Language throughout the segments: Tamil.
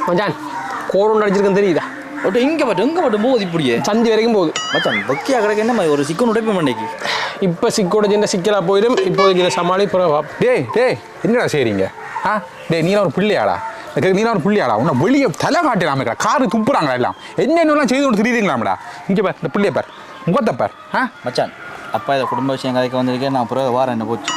மச்சான் கோடு அடிச்சிருக்கேன் தெரியுதா? இங்கே மட்டும் போகுது இப்படியே சந்தி வரைக்கும் போகுது மச்சான். பக்கியா கிடக்கு என்ன மாதிரி ஒரு சிக்கன் உடைப்பு மண்டைக்கு. இப்போ சிக்கோட சின்ன சிக்கலாக போயிடும். இப்போதைக்கு இதை சமாளி போகிறவா. டேய் என்னடா செய்றீங்க? நீலாம் ஒரு பிள்ளையாடா? நீலாம் ஒரு பிள்ளையாடா? உன்னை வெளியே தலை காட்டிடாம காரு துப்புறாங்களா எல்லாம்? என்னென்னலாம் செய்து கொண்டு தெரியுதுங்களாம்டா? இங்கே பார், இந்த பிள்ளைய பார், முகத்தை பார். மச்சான் அப்பா இதை குடும்ப விஷயம் கதைக்கு வந்திருக்கேன். நான் அப்புறம் வாரம் என்ன போச்சு.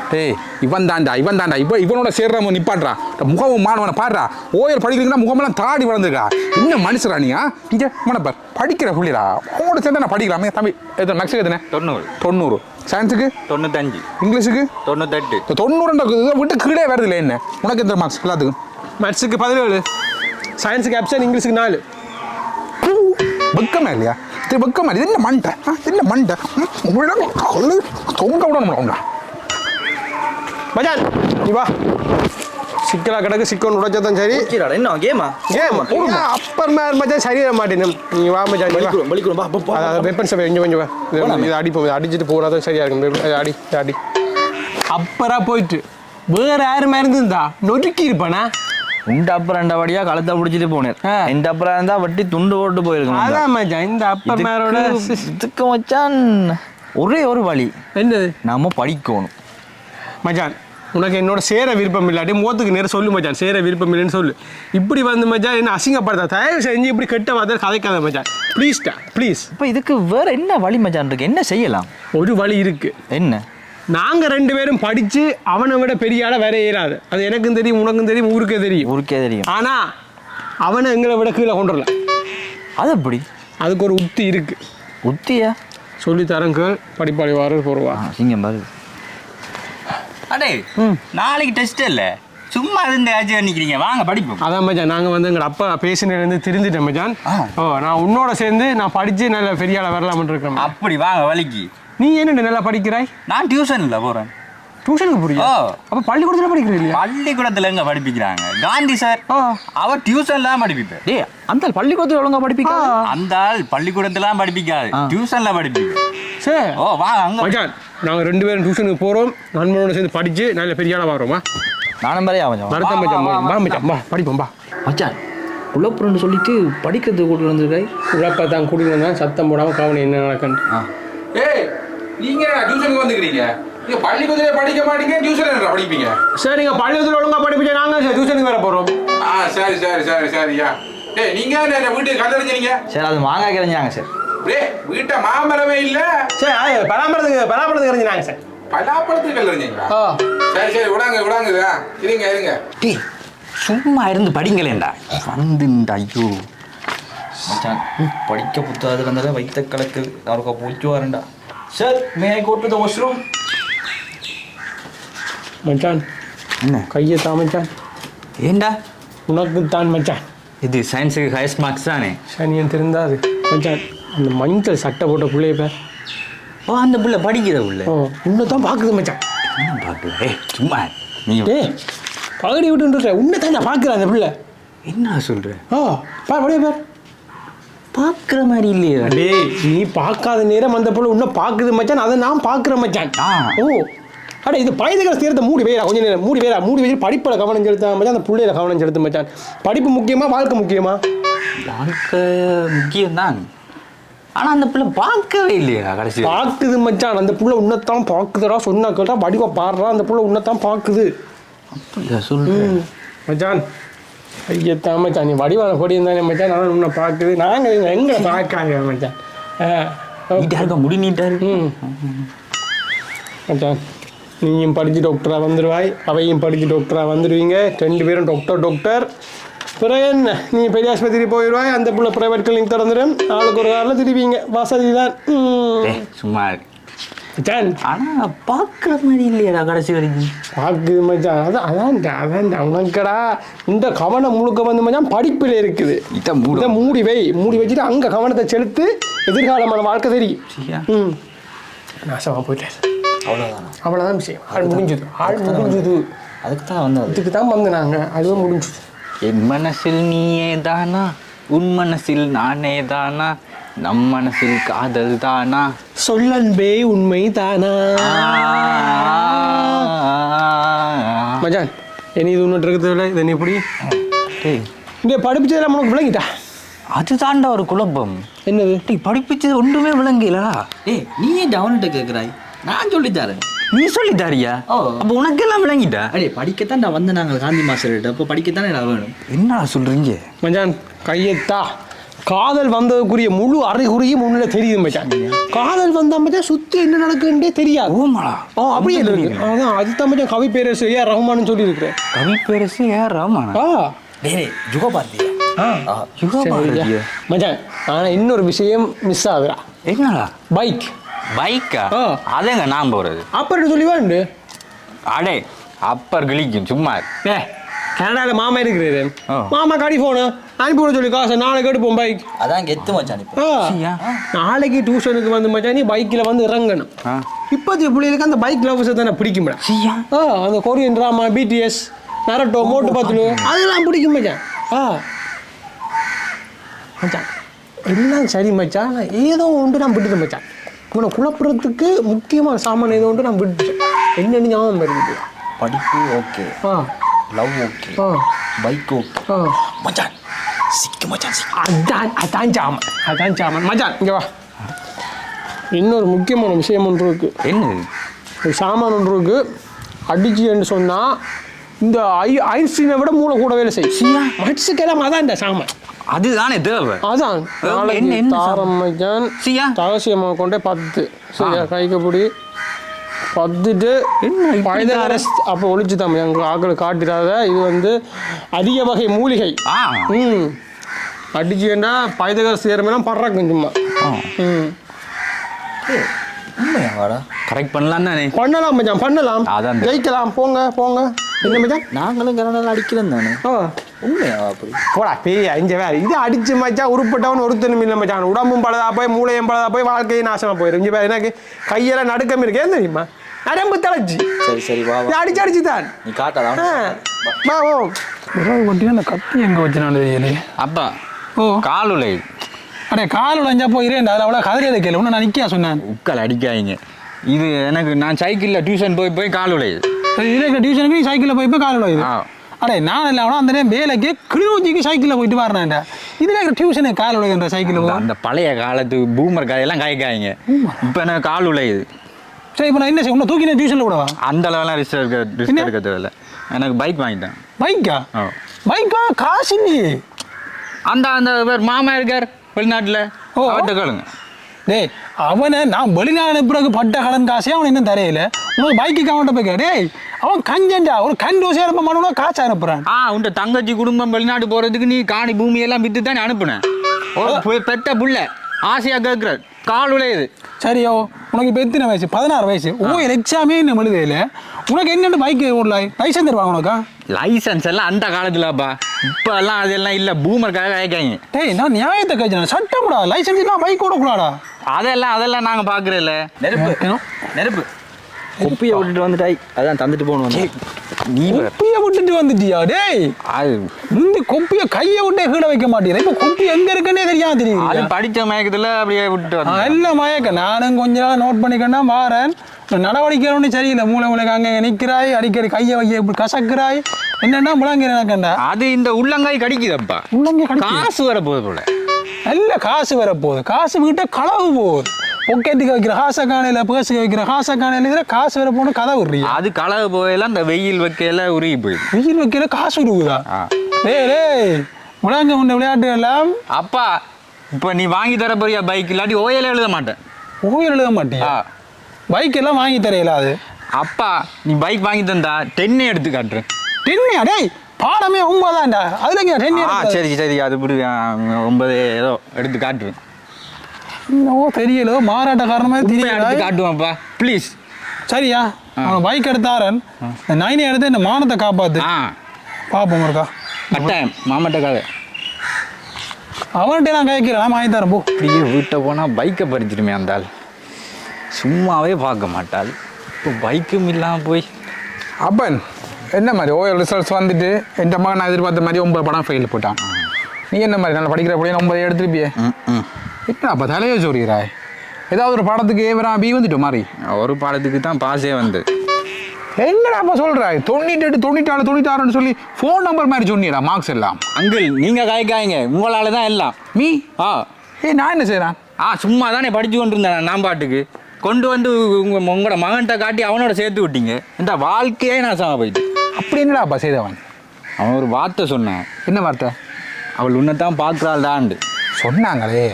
டேய் இவன் தாண்டா இப்போ இவனோட சேர்றவங்க நிப்பாடுறா. முகமும் மாணவனை பாடுறா. ஓயர் படிக்கிறீங்கன்னா முகமெல்லாம் தாடி வளர்ந்துருக்கா. என்ன மனுஷரா நீ? இங்கே மனப்பார் படிக்கிற புள்ளிடா. அவனோட சேர்ந்து நான் படிக்கலாமே. தம்பி எத்தனை மேக்ஸுக்கு எத்தனை? 90. சயின்ஸுக்கு 95. இங்கிலீஷுக்கு 98. 90 இதை விட்டு கீழே வருது இல்லை என்ன? உனக்கு எத்தனை மார்க்ஸ் எல்லாத்துக்கும்? மேத்ஸுக்கு 17, சயின்ஸுக்கு ஆப்ஷன், இங்கிலீஷுக்கு 4. வெக்கமே இல்லையா? இது வெக்கமா? இது என்ன மண்டை? என்ன மண்டை? தொங்க விடணும். மச்சான் நீ வா. சிக்கலா கிடக்கு. சிக்கன் உடைச்சதான் சரி. என்ன கேமா? அப்பர் மேல் மச்சான் சரி வர மாட்டேன். நீ வா மச்சான். வெப்பன்ஸ் கொஞ்சம் வா. இதை அடிப்போம். அடிச்சுட்டு போனாதான் சரியா இருக்கும். அடி அப்பரா போயிட்டு வேற யாருமா இருந்திருந்தா நொறுக்கி இருப்பானா? இந்த அப்புறம் ரெண்டபடியா கழுத்தை பிடிச்சிட்டு போனேன். இந்த அப்புறம் இருந்தா வட்டி துண்டு போட்டு போயிருக்கணும். அதான் மச்சான் இந்த அப்பர் மேலோட இதுக்கு மச்சான் ஒரே ஒரு வழி. என்னது? நாம படிக்கணும் மச்சான். உனக்கு என்னோட சேர விருப்பம் இல்லாட்டி முகத்துக்கு நேரம் சொல்லு மச்சான். சேர விருப்பம் இல்லைன்னு சொல்லு. இப்படி வந்து மச்சான் என்ன அசிங்கப்படுத்தா? தயவு செஞ்சு இப்படி கெட்ட வார்த்தை கதைக்காத மச்சான். ப்ளீஸ்டா ப்ளீஸ். இப்போ இதுக்கு வேற என்ன வழி மச்சான் இருக்கு? என்ன செய்யலாம்? ஒரு வழி இருக்கு. என்ன? நாங்கள் 2 பேரும் படித்து அவனை விட பெரிய ஆளை வேற இயலாது. அது எனக்கும் தெரியும், உனக்கும் தெரியும், ஊருக்கே தெரியும். ஆனால் அவனை எங்களை விட கீழே கொண்டு வரல. அது எப்படி? அதுக்கு ஒரு உத்தி இருக்கு. உத்தியா? சொல்லித்தரேன் கேள். படிப்பாளி வார போடுவா. இங்கே பாரு. அடே நாளைக்கு டெஸ்ட் இல்லை, சும்மா இருந்து ஆச்சு நிற்கிறீங்க. வாங்க படிப்போம். அதான் மச்சான் நாங்கள் வந்து எங்கள் அப்பா பேசினேருந்து திருந்திட்டேன் மச்சான். நான் உன்னோட சேர்ந்து நான் படித்து நல்ல பெரிய ஆளை வரலாம்னு இருக்கிறேன். அப்படி வாங்க வலிக்கு. நீ என்ன நல்லா படிக்கிறாய்? நான் டியூஷனில் போகிறேன். டியூஷனுக்கு போறியா? அப்போ பள்ளிக்கூடத்தில் படிக்கிறீங்க? பள்ளிக்கூடத்தில் எங்கே படிப்பிக்கிறாங்க? காந்தி சார் அவர் டியூஷன்லாம் படிப்பிப்பார். டே அந்த பள்ளிக்கூடத்தில் ஒழுங்கா படிப்பிக்கா? அந்த ஆள் பள்ளிக்கூடத்திலாம் படிப்பிக்காது, டியூஷனில் படிப்பிக்க. சரி வாங்க அங்கே. மச்சான் நாங்கள் 2 பேரும் டியூஷனுக்கு போகிறோம். நண்பனோட சேர்ந்து படித்து நல்ல பெரிய ஆளாக வரோமா? நானும் மாதிரியா மறக்க மச்சான். வா மச்சான் வா படிப்போம் வா. மச்சான் உழப்புன்னு சொல்லிட்டு படிக்கிறதுக்கு கூட்டு வந்துருக்காய். உழப்ப தான் கூட்டிட்டு வந்தா சத்தம் போடாமல் கவனம் என்ன நடக்குன்னு. நீங்க டியூஷனுக்கு வந்துக்கிறீங்க? நீங்க பள்ளிக்கூடத்துல படிக்க மாட்டீங்க, டியூஷன்ல படிப்பீங்க? சார் நீங்க பள்ளிக்கூடத்துல ஒழுங்கா படிப்பீங்க, நாங்க டியூஷனுக்கு வர போறோம். சரியா. நீங்க என்ன வீட்டுக்கு கல்லறிஞ்சீங்க? சார் அது மாங்காய் கரைஞ்சாங்க சார். வீட்டை மாமரமே இல்ல சார். பலாப்பழத்துக்கு கரைஞ்சினாங்க சார். பலாப்பழத்துக்கு கல்லறிஞ்சீங்களா? சரி விடாங்க. இருங்க. டேய் சும்மா இருந்து படிங்களேண்டா வந்துண்டா. ஐயோ மச்சான் படிக்க புத்தகத்துக்கு வந்தாலும் வைத்த கலக்கு அவருக்கு போயிட்டு வரேன்டா. Sir may I go to the washroom? மச்சான் என்ன கையை தான் மச்சான். ஏண்டா? உனக்கு தான் மச்சான். இது சயின்ஸுக்கு ஹையஸ்ட் மார்க்ஸ் தானே? சனியன் தெரிந்தாது மச்சான். அந்த மஞ்சள் சட்டை போட்ட பிள்ளைய பேர். அந்த பிள்ளை படிக்கிற பிள்ளை. உன்னை தான் பார்க்குது மச்சான். என்ன பார்க்கல? சும்மா நீ பகடி விட்டுன்ற உன்னை தான் நான் பார்க்குறேன். அந்த பிள்ளை என்ன சொல்கிறேன்? படிய பேர் பார்க்குற மாதிரி இல்லையா? டேய் நீ பார்க்காத நேரம் அந்த பிள்ளை உன்னை பார்க்குது மச்சான். அதை நான் பார்க்குறேன் மச்சான். அடே இது பையதுகளை சேர்த்த மூடி வேறா கொஞ்சம் நேரம் மூடி வச்சு படிப்பில் கவனம் செலுத்த மச்சான். அந்த பிள்ளையில கவனம் செலுத்த மச்சான். படிப்பு முக்கியமா வாழ்க்கை முக்கியமா? வாழ்க்கை முக்கியம்தான். ஆனால் அந்த பிள்ளை பார்க்கவே இல்லையா? கடைசி பார்க்குது மச்சான். அந்த பிள்ளை உன்னைத்தான் பார்க்குதுடா. சொன்னா கேட்டா படிப்பை பாடுறா. அந்த பிள்ளை உன்னைத்தான் பார்க்குது. அப்படியா சொல்கிறேன் மச்சான். ஐயத்தான் மச்சான். நீ வடிவான பொடி இருந்தானே மச்சான். நான் உன்னை பார்க்குது. நாங்கள் எங்களை பார்க்காங்க மச்சான். நீட்டாக இருக்க முடி நீட்டாக இருக்கு மச்சான். நீயும் படித்து டாக்டராக வந்துடுவாய், அவையும் படித்து டாக்டராக வந்துடுவீங்க. 2 பேரும் டாக்டர். பிறகு என்ன நீ பெரிய ஆஸ்பத்திரி போயிடுவாய். அந்த பிள்ளை ப்ரைவேட் கிளினிக் திறந்துடும். ஆளுக்கு ஒரு காரில் திருவிங்க. வசதி தான். சும்மா இருக்கு மச்சான். ஆனால் பார்க்குற மாதிரி இல்லையாடா கடைசி வரைக்கும்? பார்க்குது மச்சான். அதான்டா உனக்கடா இந்த கவனம் முழுக்க வந்து மச்சான் படிப்பில் இருக்குது. இதை மூடி வச்சுட்டு அங்கே கவனத்தை செலுத்து. எதிர்காலமான வாழ்க்கை தெரியும். நாசமாக போயிட்டேன். அவ்வளோதான் விஷயம். ஆள் முடிஞ்சது. அதுக்கு தான் வந்து நாங்கள் அதுவும் முடிஞ்சது. என் மனசில் நீயே தானா, உன் மனசில் நானே தானா, நம் மனசில் காதல் தானா, சொல்லன்பே உண்மை தானா. மச்சான் இனி இது ஒன்று இருக்குது. இதை நீ எப்படி ஏய் இங்கே படிப்பிச்சதெல்லாம் உனக்கு விளங்கிட்டா? அதுதான்டா ஒரு குழப்பம். என்னது? டேய் படிப்பிச்சது ஒன்றுமே விளங்கலடா. ஏய் நீ ஏன் அவன்கிட்ட கேட்குறாய்? நான் சொல்லித்தரேன். நீ சொல்லித்தாரியா? ஓ அப்போ உனக்கெல்லாம் விளங்கிட்டா? அடே படிக்கத்தான் நான் வந்து நாங்கள் காந்தி மாஸ்டர்கிட்ட அப்போ படிக்கத்தானே நான் வேணும். என்ன சொல்கிறீங்க மச்சான்? கையெத்தா காதல் வந்ததுக்குரிய முழு அறிகுறியும் முன்னில தெரியுது மச்சான். காதல் வந்தா மச்சான் சுற்றி என்ன நடக்குன்றே தெரியாது. ஓமாடா அப்படியே இருக்கு. அதான் அதுதான் மச்சான் கவி பேரரசு ஏஆர் ரஹ்மான் சொல்லி இருக்கிறேன். கவி பேரரசு ஏஆர் ரஹ்மான்? டேய் யுக பாரதியா? யுக பாரதியா மச்சான். ஆனால் இன்னொரு விஷயம் மிஸ் ஆகுறா. என்னடா? பைக். பைக்கா? அதேங்க நான் போகிறது. அப்பர் சொல்லி வாண்டு. அடே அப்பர் கிளிக்கும் சும்மா. கனடாவில் மாமா இருக்கிறாரு. மாமா கடி ஃபோனு அனுப்பிவிட சொல்லி காசு நாளைக்கு எடுப்போம் பைக். அதான் கெத்து மச்சான். நாளைக்கு டியூஷனுக்கு வந்து மச்சான் நீ பைக்கில் வந்து இறங்கணும். இப்போதைய பிள்ளைகளுக்கு அந்த பைக் லவ்ஸை தானே பிடிக்கும்டா. அந்த கொரியன் ட்ராமா, பிடிஎஸ், நரட்டோ, மோட்டு பத்துலு அதெல்லாம் பிடிக்கும் மச்சான். மச்சான் எல்லாம் சரி மச்சான். ஏதோ ஒன்று நான் விட்டுட்டேன் மச்சான். இவனை குழப்புறதுக்கு முக்கியமான சாமான் ஏதோ ஒன்று நான் விட்டுட்டேன். என்னென்னு ஞாபகம் வருது. படிப்பு okay, love okay, bike okay மச்சான். சிக்கு மச்சான். அதான் சாமன். அதான் சாமன் மச்சான். இங்கே வா. இன்னொரு முக்கியமான விஷயம் ஒன்று இருக்கு. என்ன? ஒரு சாமான் ஒன்று இருக்கு. அடிச்சுன்னு சொன்னால் இந்த ஐஸ்கிரீமை விட மூளை கூட வேலை செய்யும். மட்ஸுக்கெல்லாம் அதான் இந்த சாமான். அதுதானே தேவை. அதான் தாரம் மச்சான். ரகசியமாக கொண்டே 10 சரியா கைக்கு பிடி 10ட்டு பைதகரஸ் அப்போ ஒழிச்சு தான் எங்கள் ஆக்கள் காட்டிடாத. இது வந்து அதிக வகை மூலிகை. அடிச்சுன்னா பைதகரஸ் சேரமெல்லாம் படுறாக்கும் சும்மா. கரெக்ட் பண்ணலாம் தானே? பண்ணலாம் மச்சான் பண்ணலாம். அதான் ஜெயிக்கலாம். போங்க போங்க. என்ன மச்சான்? நாங்களும் கனடாவில் அடிக்கிறோம் தானே? உண்மையா? அப்படி போடா பேய் அஞ்சு வேறு இது அடிச்சு மச்சான். உருப்பட்டவன் ஒருத்தனும் இல்லை மச்சான். உடம்பும் பழுதா போய் மூளையும் பழுதா போய் வாழ்க்கையும் நாசமாக போயிடும். இங்கே பேர் எனக்கு கையெல்லாம் நடுக்கம் இருக்கேன் தெரியுமா? நரம்பு தலைச்சி. சரி சரி வா அடிச்சு அடிச்சு தான் நீ காட்டாதான். வா ஓ கொட்டினா அந்த கத்தி எங்கே வச்சுனாலும் தெரியல. அப்பா ஓ காலுலை. அடே கால் உழைஞ்சா போயிரேன். அதில் அவ்வளோ கதறியதை கேள்வி ஒன்று நான் நிற்க சொன்னேன். உட்கால் அடிக்காதீங்க. இது எனக்கு நான் சைக்கிளில் டியூஷன் போய் கால் உழையுது. இருக்கிற டியூஷனுக்கு நீ சைக்கிளில் போய் கால் உழையுது. அடே நான் இல்லை அவனா அந்த நேரம் வேலைக்கு கிளிநொச்சிக்கு சைக்கிளில் போயிட்டு வரேன்டா. இதில் இருக்கிற டியூஷனுக்கு கால் உழைகின்ற சைக்கிளில் அந்த பழைய காலத்து பூமர் கதையெல்லாம் காய்க்காய்ங்க. இப்போ எனக்கு கால் உழையுது. சரி இப்போ நான் என்ன செய்ய உன்னை தூக்கி நான் டியூஷனில் விடவா? அந்த அளவெல்லாம் ரிஸ்க் எடுக்க தேவையில்லை. எனக்கு பைக் வாங்கிட்டேன். பைக்கா? பைக்கா காசு இல்லையே. அந்த மாமா இருக்கார் வெளிநாட்டில். அவர்கிட்ட கேளுங்க. டேய் அவனை நான் வெளிநாடு அனுப்புறதுக்கு பட்ட கடன் காசே அவன் இன்னும் தரையில. உனக்கு பைக்கு அவன்கிட்ட போய் டேய் அவன் கஞ்சண்டா. ஒரு கண்டு அனுப்ப மாட்டோம்னா காசு அனுப்புறான். உன்ட தங்கச்சி குடும்பம் வெளிநாடு போகிறதுக்கு நீ காணி பூமியெல்லாம் விற்று தான் அனுப்புனேன். பெத்த புள்ள ஆசையாக கேட்குற கால் உழையுது. சரியோ உனக்கு இப்போ எத்தனை வயசு? 16 வயசு. எக்ஸாமே இன்னும் எழுதையில உனக்கு என்னென்ன பைக்கு ஓடலாம்? லைசன்ஸ் தருவாங்க உனக்கா? லைசன்ஸ் எல்லாம் அந்த காலத்துலப்பா. இப்போ எல்லாம் அதெல்லாம் இல்லை. பூமருக்காக கேட்காங்க. டேய் நான் நியாயத்தை கேட்குறேன். சட்டம் கூடா லைசன்ஸ் இல்லாமல் பைக் ஓடக்கூடாடா. அதெல்லாம் நாங்கள் பார்க்குறதில்ல. நெருப்பு குப்பியை விட்டுட்டு வந்துட்டாய். அதான் தந்துட்டு போகணும். நீ கொப்பியை விட்டுட்டு வந்துட்டியா? டேய் அது முந்தி கொப்பியை கையை விட்டே கீழே வைக்க மாட்டேன். இப்போ கொப்பி எங்கே இருக்குன்னே தெரியாது. தெரியும் அது படித்த மயக்கத்தில் அப்படியே விட்டுட்டு வந்தேன். இல்லை மயக்க நானும் கொஞ்ச நாள் நோட் பண்ணிக்கன்னா மாறேன். நடவடிக்கை ஒன்றும் சரியில்லை. மூளை அங்கே நிற்கிறாய். அடிக்கடி கையை வைக்க இப்படி கசக்குறாய். என்னென்னா முழங்கிறேன்டா. அது இந்த உள்ளங்காய் கடிக்குதப்பா. உள்ளங்கை காசு வர போகுது போல. நல்ல காசு வரப்போகுது. காசு வீட்டை களவு போகுது. பொக்கெட்டுக்கு வைக்கிற காசை காணையில் பேசுக்கு வைக்கிற காசை காணையில் இதில் காசு வர போன கதை விடுறீங்க. அது களவு போயெல்லாம் இந்த வெயில் வைக்கையில உருகி போயிடும். வெயில் வைக்கையில காசு உருகுதா? டேய் முழங்க முன்ன விளையாட்டு எல்லாம். அப்பா இப்போ நீ வாங்கி தர போறியா பைக்? இல்லாட்டி ஓயல எழுத மாட்டேன். ஓயல் எழுத மாட்டியா? பைக் எல்லாம் வாங்கி தரையில. அது அப்பா நீ பைக் வாங்கி தந்தா 10 எடுத்து காட்டுறேன். 10? டேய் பாடமே 9 அதுல 10. சரி அது இப்படி 9 ஏதோ எடுத்து காட்டுறேன். தெரியல மாறாட்ட காரணமாக தெரியல. காட்டுவான்ப்பா ப்ளீஸ். சரியா அவன் பைக் எடுத்தாரன். 9 எடுத்து இந்த மானத்தை காப்பாத்து. பார்ப்போம் இருக்கா கட்டாயம் மாமாட்ட கதை. அவன்கிட்ட நான் கேட்கிறேன். வாங்கி தரேன் போ. இப்படியே வீட்டை போனால் பைக்கை பறிச்சிருமே அந்த ஆள். சும்மாவே பார்க்க மாட்டாள். இப்போ பைக்கும் இல்லாமல் போய் அப்பன் என்ன மாதிரி ஓஎல் ரிசல்ட்ஸ் வந்துட்டு என் மகன் நான் எதிர்பார்த்த மாதிரி 9 படம் ஃபெயில் போட்டான். நீ என்ன மாதிரி நல்லா படிக்கிற பிள்ளைங்க 9 எடுத்துருப்பியே. என்ன அப்போ தலையே சொல்கிறாய்? ஏதாவது ஒரு பாடத்துக்கு ஏவரா பி வந்துட்டோம் மாதிரி. ஒரு பாடத்துக்கு தான் பாஸே வந்து என்னடா அப்ப சொல்கிறாய் 98 94 96 சொல்லி ஃபோன் நம்பர் மாதிரி சொன்னீடா மார்க்ஸ் எல்லாம். அங்கிள் நீங்கள் காய்க்காய்ங்க உங்களால தான் எல்லாம். மீ ஆ நான் என்ன செய்கிறேன்? சும்மா தானே படித்து கொண்டு இருந்தேன் நான் பாட்டுக்கு கொண்டு வந்து உங்களோட மகன்கிட்ட காட்டி அவனோட சேர்த்து விட்டீங்க. இந்த வாழ்க்கையே நான் சாம போயிட்டு. அப்படி என்னடாப்பா செய்தவன்? அவன் ஒரு வார்த்தை சொன்னான். என்ன வார்த்தை? அவள் உன்னைத்தான் பார்க்குறாள்டாண்டு சொன்னாங்களே.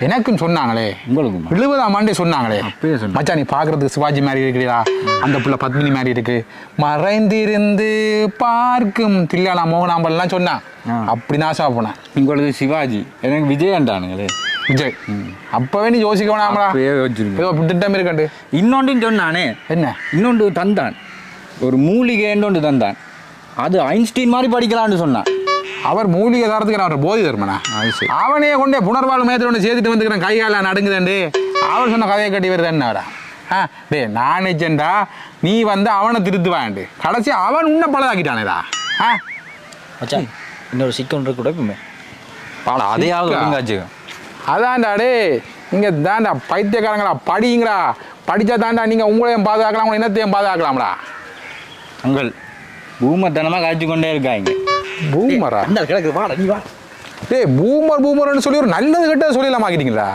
எனக்குன்னு சொன்னாங்களே. உங்களுக்கு 70ஆம் ஆண்டே சொன்னாங்களே. அப்பயே சொன்னேன். மச்சான் நீ பார்க்கறதுக்கு சிவாஜி மாதிரி இருக்கிறீடா, அந்த புள்ள பத்மினி மாதிரி இருக்கு, மறைந்திருந்து பார்க்கும் தில்லானா மோகனாம்பல்லாம் சொன்னான். அப்படி நாசமா போனேன். உங்களுக்கு சிவாஜி எனக்கு விஜயன்டானுங்களே. விஜய் அப்பவே நீ யோசிக்க வேணாமடா. ஏதோ திட்டம் இருக்கண்டு. இன்னொன்று சொன்னானே. என்ன? இன்னொன்று தந்தான், ஒரு மூலிகைன்னு ஒன்று தந்தான். அது ஐன்ஸ்டீன் மாதிரி படிக்கலான்னு சொன்னான். அவர் மூலிகை தரத்துக்கு அவர் போதி தர்மனா. அவனே கொண்டே புனர்வாழ் மையத்தில் ஒன்று சேர்த்துட்டு வந்துக்கிறேன், கையால் நடுங்குதேன்டு அவர் சொன்ன கதையை கட்டி வருதுன்னாரா. டே நான் நினைச்சேன்டா நீ வந்து அவனை திருத்துவான்டு, கடைசி அவன் உன்னை பழதாக்கிட்டானேடா. மச்சான் இன்னொரு சிக்கன் இருக்கு கூட இப்பவுமே பாடா அதையாவது ஒழுங்காச்சு. அதான்டா டே நீங்கள் தாண்டா பைத்தியக்காரங்களா, படிங்களா, படித்தா தாண்டா நீங்கள் உங்களையும் பாதுகாக்கலாம், உங்களை இனத்தையும் பாதுகாக்கலாம்டா. உங்கள் பூமத்தனமாக காய்ச்சி கொண்டே இருக்காங்க. பூமரா கிடக்கு வாடா நீ வா. டே பூமர்னு சொல்லி ஒரு நல்லது கெட்டது சொல்லலாமாக்கிட்டீங்களா?